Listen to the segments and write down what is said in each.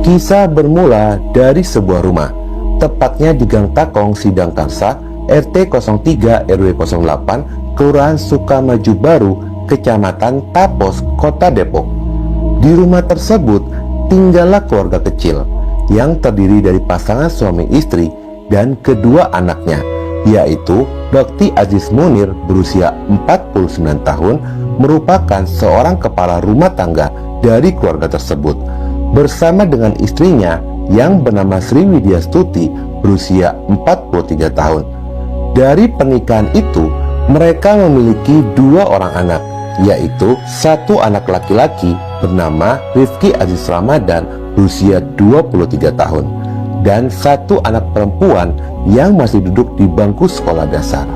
Kisah bermula dari sebuah rumah, tepatnya di Gang Takong, Sidang Karsa, RT 03 RW 08, Kelurahan Sukamaju Baru, Kecamatan Tapos, Kota Depok. Di rumah tersebut tinggallah keluarga kecil yang terdiri dari pasangan suami istri dan kedua anaknya, yaitu Bakti Aziz Munir berusia 49 tahun, merupakan seorang kepala rumah tangga dari keluarga tersebut, bersama dengan istrinya yang bernama Sri Widya Stuti berusia 43 tahun. Dari pernikahan itu, mereka memiliki dua orang anak, yaitu satu anak laki-laki bernama Rifki Aziz Ramadan berusia 23 tahun, dan satu anak perempuan yang masih duduk di bangku sekolah dasar.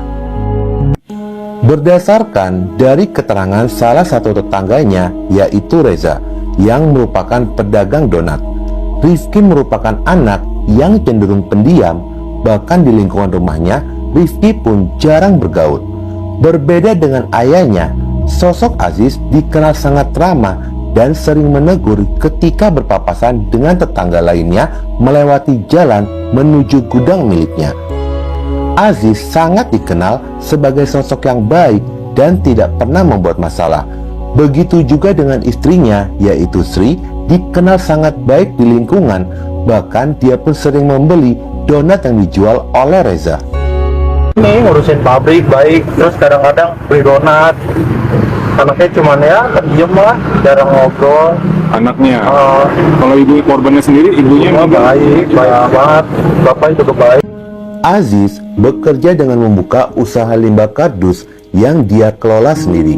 Berdasarkan dari keterangan salah satu tetangganya, yaitu Reza, yang merupakan pedagang donat, Rifki merupakan anak yang cenderung pendiam. Bahkan di lingkungan rumahnya, Rifki pun jarang bergaul. Berbeda dengan ayahnya, sosok Aziz dikenal sangat ramah dan sering menegur ketika berpapasan dengan tetangga lainnya melewati jalan menuju gudang miliknya. Aziz sangat dikenal sebagai sosok yang baik dan tidak pernah membuat masalah. Begitu juga dengan istrinya, yaitu Sri, dikenal sangat baik di lingkungan. Bahkan dia pun sering membeli donat yang dijual oleh Reza. Ini ngurusin pabrik baik, terus kadang-kadang beli donat. Anaknya cuman ya pendiam lah, jarang ngobrol. Anaknya, kalau ibu korbannya sendiri, ibunya baik banget, bapak juga baik. Aziz bekerja dengan membuka usaha limbah kardus yang dia kelola sendiri.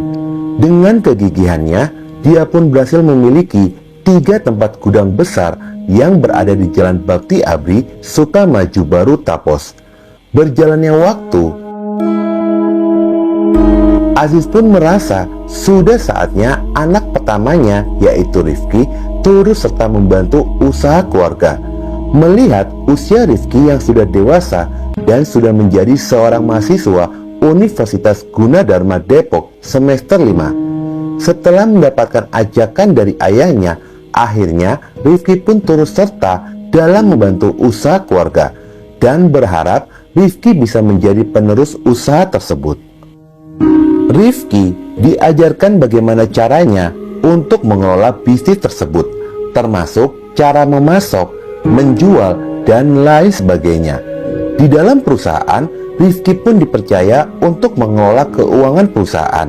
Dengan kegigihannya, dia pun berhasil memiliki 3 tempat gudang besar yang berada di Jalan Bakti Abri, Sukamaju Baru, Tapos. Berjalannya waktu, Aziz pun merasa sudah saatnya anak pertamanya, yaitu Rifki, turut serta membantu usaha keluarga. Melihat usia Rifki yang sudah dewasa dan sudah menjadi seorang mahasiswa Universitas Gunadarma Depok semester 5. Setelah mendapatkan ajakan dari ayahnya, akhirnya Rifki pun turut serta dalam membantu usaha keluarga dan berharap Rifki bisa menjadi penerus usaha tersebut. Rifki diajarkan bagaimana caranya untuk mengelola bisnis tersebut, termasuk cara memasok, menjual, dan lain sebagainya. Di dalam perusahaan, Rifki pun dipercaya untuk mengelola keuangan perusahaan.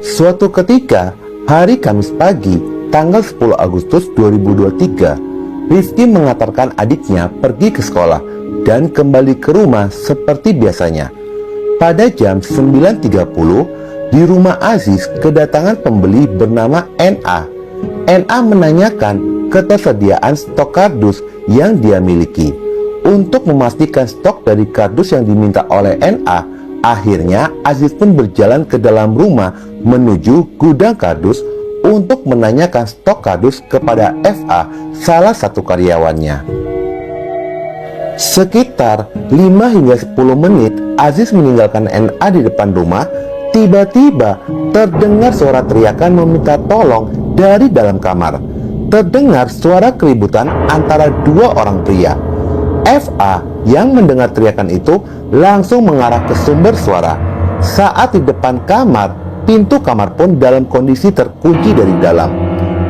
Suatu ketika, hari Kamis pagi, tanggal 10 Agustus 2023, Rifki mengantarkan adiknya pergi ke sekolah dan kembali ke rumah seperti biasanya. Pada jam 9.30, di rumah Aziz kedatangan pembeli bernama NA. NA menanyakan ketersediaan stok kardus yang dia miliki. Untuk memastikan stok dari kardus yang diminta oleh NA, akhirnya Aziz pun berjalan ke dalam rumah menuju gudang kardus untuk menanyakan stok kardus kepada FA, salah satu karyawannya. Sekitar 5 hingga 10 menit Aziz meninggalkan NA di depan rumah. Tiba-tiba terdengar suara teriakan meminta tolong dari dalam kamar. Terdengar suara keributan antara 2 orang pria. FA yang mendengar teriakan itu langsung mengarah ke sumber suara. Saat di depan kamar, pintu kamar pun dalam kondisi terkunci dari dalam.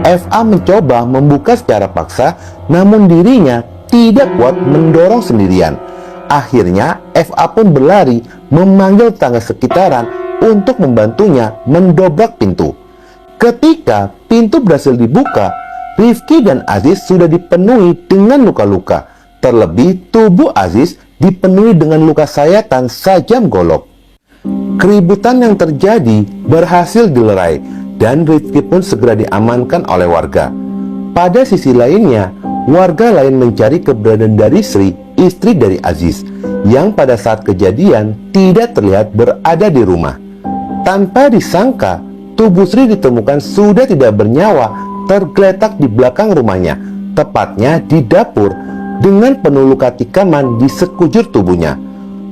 FA mencoba membuka secara paksa, namun dirinya tidak kuat mendorong sendirian. Akhirnya FA pun berlari memanggil tetangga sekitaran untuk membantunya mendobrak pintu. Ketika pintu berhasil dibuka, Rifki dan Aziz sudah dipenuhi dengan luka-luka. Terlebih tubuh Aziz dipenuhi dengan luka sayatan sajam golok. Keributan yang terjadi berhasil dilerai dan Rifki pun segera diamankan oleh warga. Pada sisi lainnya, warga lain mencari keberadaan dari Sri, istri dari Aziz, yang pada saat kejadian tidak terlihat berada di rumah. Tanpa disangka, tubuh Sri ditemukan sudah tidak bernyawa, tergeletak di belakang rumahnya, tepatnya di dapur, dengan penuh luka tikaman di sekujur tubuhnya.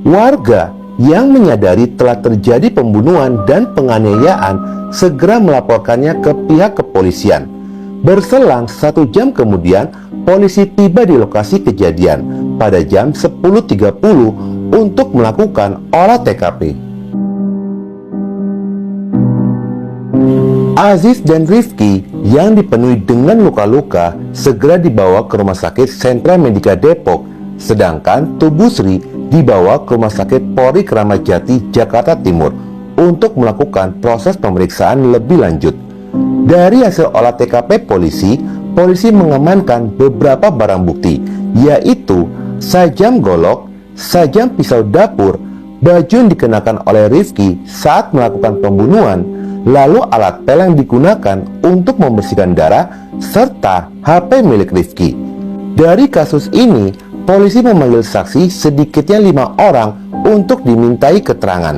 Warga yang menyadari telah terjadi pembunuhan dan penganiayaan segera melaporkannya ke pihak kepolisian. Berselang 1 jam kemudian, polisi tiba di lokasi kejadian pada jam 10.30 untuk melakukan olah TKP. Aziz dan Rifki yang dipenuhi dengan luka-luka segera dibawa ke Rumah Sakit Sentra Medika Depok, sedangkan tubuh Sri dibawa ke Rumah Sakit Polri Kramat Jati, Jakarta Timur untuk melakukan proses pemeriksaan lebih lanjut. Dari hasil olah TKP polisi mengamankan beberapa barang bukti, yaitu sajam golok, sajam pisau dapur, baju yang dikenakan oleh Rifki saat melakukan pembunuhan, lalu alat pel yang digunakan untuk membersihkan darah, serta HP milik Rifki. Dari kasus ini, polisi memanggil saksi sedikitnya 5 orang untuk dimintai keterangan.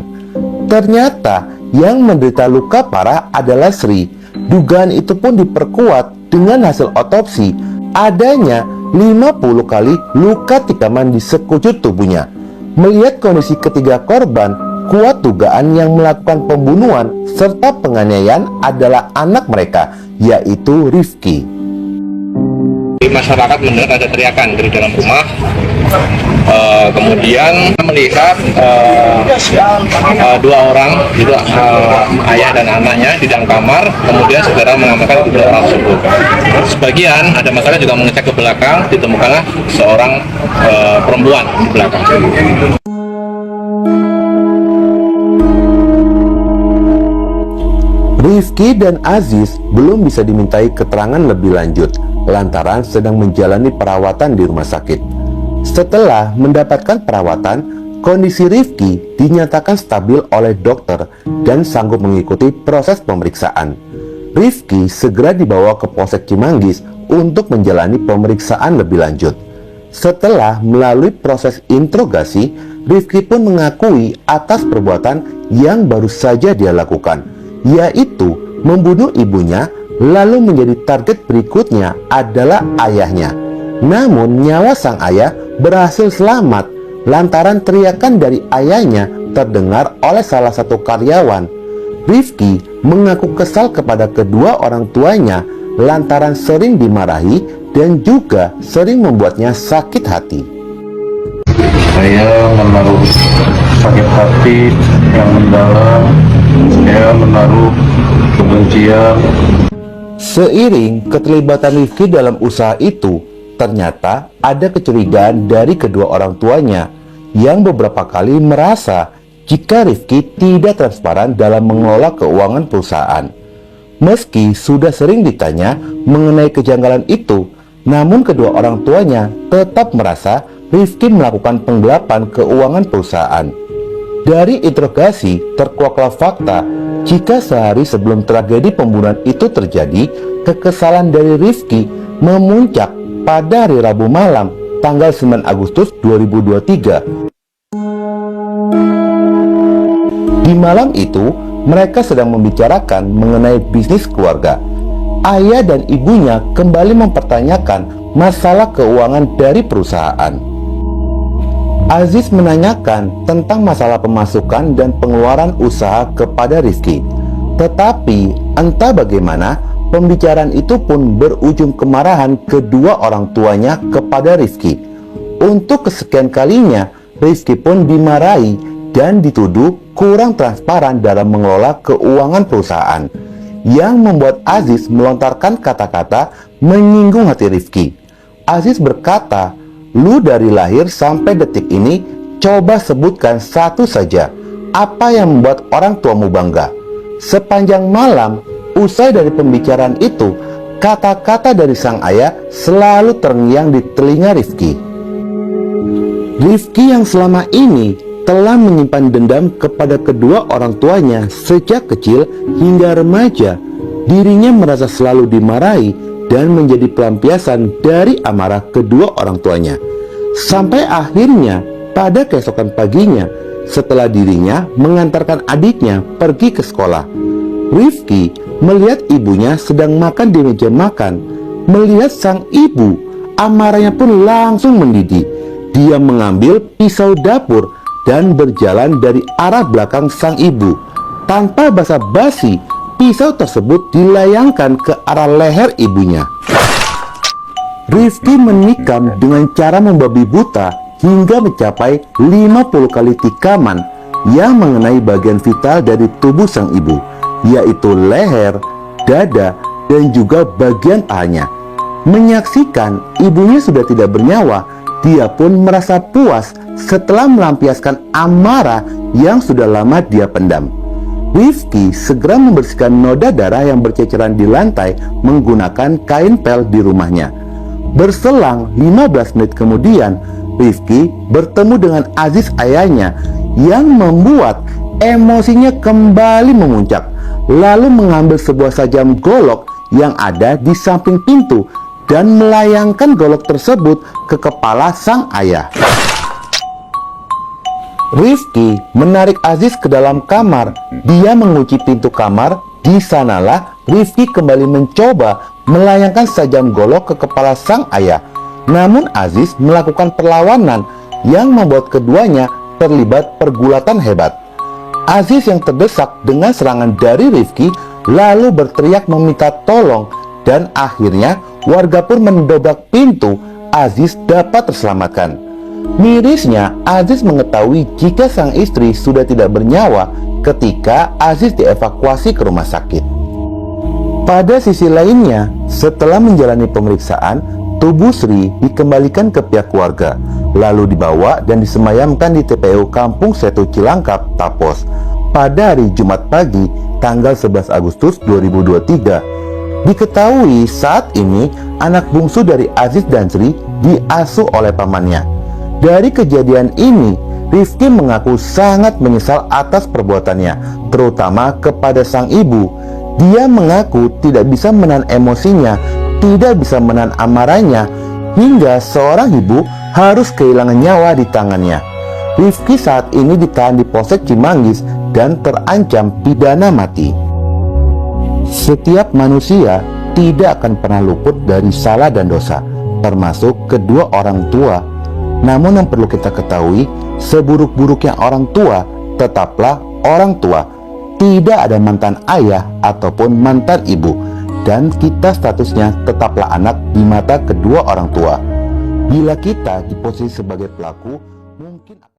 Ternyata yang menderita luka parah adalah Sri. Dugaan itu pun diperkuat dengan hasil otopsi adanya 50 kali luka tikaman di sekujur tubuhnya. Melihat kondisi ketiga korban, kuat dugaan yang melakukan pembunuhan serta penganiayaan adalah anak mereka, yaitu Rifki. Masyarakat mendengar ada teriakan dari dalam rumah, kemudian melihat 2 orang, itu ayah dan anaknya di dalam kamar, kemudian segera mengamankan kedua orang tersebut. Sebagian ada masyarakat juga mengecek ke belakang, ditemukanlah seorang perempuan di belakang. Rifki dan Aziz belum bisa dimintai keterangan lebih lanjut lantaran sedang menjalani perawatan di rumah sakit. Setelah mendapatkan perawatan, kondisi Rifki dinyatakan stabil oleh dokter dan sanggup mengikuti proses pemeriksaan. Rifki segera dibawa ke Polsek Cimanggis untuk menjalani pemeriksaan lebih lanjut. Setelah melalui proses interogasi, Rifki pun mengakui atas perbuatan yang baru saja dia lakukan, yaitu membunuh ibunya, lalu menjadi target berikutnya adalah ayahnya. Namun nyawa sang ayah berhasil selamat lantaran teriakan dari ayahnya terdengar oleh salah satu karyawan. Rifki mengaku kesal kepada kedua orang tuanya lantaran sering dimarahi dan juga sering membuatnya sakit hati. Saya menaruh sakit hati yang mendalam, saya menaruh kebencian. Seiring keterlibatan Rifki dalam usaha itu, ternyata ada kecurigaan dari kedua orang tuanya yang beberapa kali merasa jika Rifki tidak transparan dalam mengelola keuangan perusahaan. Meski sudah sering ditanya mengenai kejanggalan itu, namun kedua orang tuanya tetap merasa Rifki melakukan penggelapan keuangan perusahaan. Dari interogasi, terkuaklah fakta jika sehari sebelum tragedi pembunuhan itu terjadi, kekesalan dari Rifki memuncak pada hari Rabu malam, tanggal 9 Agustus 2023. Di malam itu, mereka sedang membicarakan mengenai bisnis keluarga. Ayah dan ibunya kembali mempertanyakan masalah keuangan dari perusahaan. Aziz menanyakan tentang masalah pemasukan dan pengeluaran usaha kepada Rifki. Tetapi entah bagaimana, pembicaraan itu pun berujung kemarahan kedua orang tuanya kepada Rifki. Untuk kesekian kalinya, Rifki pun dimarahi dan dituduh kurang transparan dalam mengelola keuangan perusahaan, yang membuat Aziz melontarkan kata-kata menyinggung hati Rifki. Aziz berkata, "Lu dari lahir sampai detik ini, coba sebutkan satu saja, apa yang membuat orang tuamu bangga?" Sepanjang malam, usai dari pembicaraan itu, kata-kata dari sang ayah selalu terngiang di telinga Rifki. Rifki yang selama ini telah menyimpan dendam kepada kedua orang tuanya sejak kecil hingga remaja, dirinya merasa selalu dimarahi dan menjadi pelampiasan dari amarah kedua orang tuanya. Sampai akhirnya pada keesokan paginya, setelah dirinya mengantarkan adiknya pergi ke sekolah, Rifki melihat ibunya sedang makan di meja makan. Melihat sang ibu, amarahnya pun langsung mendidih. Dia mengambil pisau dapur dan berjalan dari arah belakang sang ibu. Tanpa basa-basi, pisau tersebut dilayangkan ke arah leher ibunya. Rifki menikam dengan cara membabi buta hingga mencapai 50 kali tikaman yang mengenai bagian vital dari tubuh sang ibu, yaitu leher, dada, dan juga bagian pahanya. Menyaksikan ibunya sudah tidak bernyawa, dia pun merasa puas setelah melampiaskan amarah yang sudah lama dia pendam. Rifki segera membersihkan noda darah yang berceceran di lantai menggunakan kain pel di rumahnya. Berselang 15 menit kemudian, Rifki bertemu dengan Aziz ayahnya yang membuat emosinya kembali memuncak, lalu mengambil sebuah sajam golok yang ada di samping pintu dan melayangkan golok tersebut ke kepala sang ayah. Rifki menarik Aziz ke dalam kamar. Dia mengunci pintu kamar. Di sanalah Rifki kembali mencoba melayangkan sajam golok ke kepala sang ayah. Namun Aziz melakukan perlawanan yang membuat keduanya terlibat pergulatan hebat. Aziz yang terdesak dengan serangan dari Rifki lalu berteriak meminta tolong, dan akhirnya warga pun mendobrak pintu. Aziz dapat terselamatkan. Mirisnya, Aziz mengetahui jika sang istri sudah tidak bernyawa ketika Aziz dievakuasi ke rumah sakit. Pada sisi lainnya, setelah menjalani pemeriksaan, tubuh Sri dikembalikan ke pihak keluarga, lalu dibawa dan disemayamkan di TPU Kampung Setu Cilangkap, Tapos, pada hari Jumat pagi, tanggal 11 Agustus 2023. Diketahui saat ini, anak bungsu dari Aziz dan Sri diasuh oleh pamannya. Dari kejadian ini, Rifki mengaku sangat menyesal atas perbuatannya, terutama kepada sang ibu. Dia mengaku tidak bisa menahan emosinya, tidak bisa menahan amarahnya, hingga seorang ibu harus kehilangan nyawa di tangannya. Rifki saat ini ditahan di Polsek Cimanggis dan terancam pidana mati. Setiap manusia tidak akan pernah luput dari salah dan dosa, termasuk kedua orang tua. Namun yang perlu kita ketahui, seburuk-buruknya orang tua, tetaplah orang tua. Tidak ada mantan ayah ataupun mantan ibu, dan kita statusnya tetaplah anak di mata kedua orang tua. Bila kita di posisi sebagai pelaku, mungkin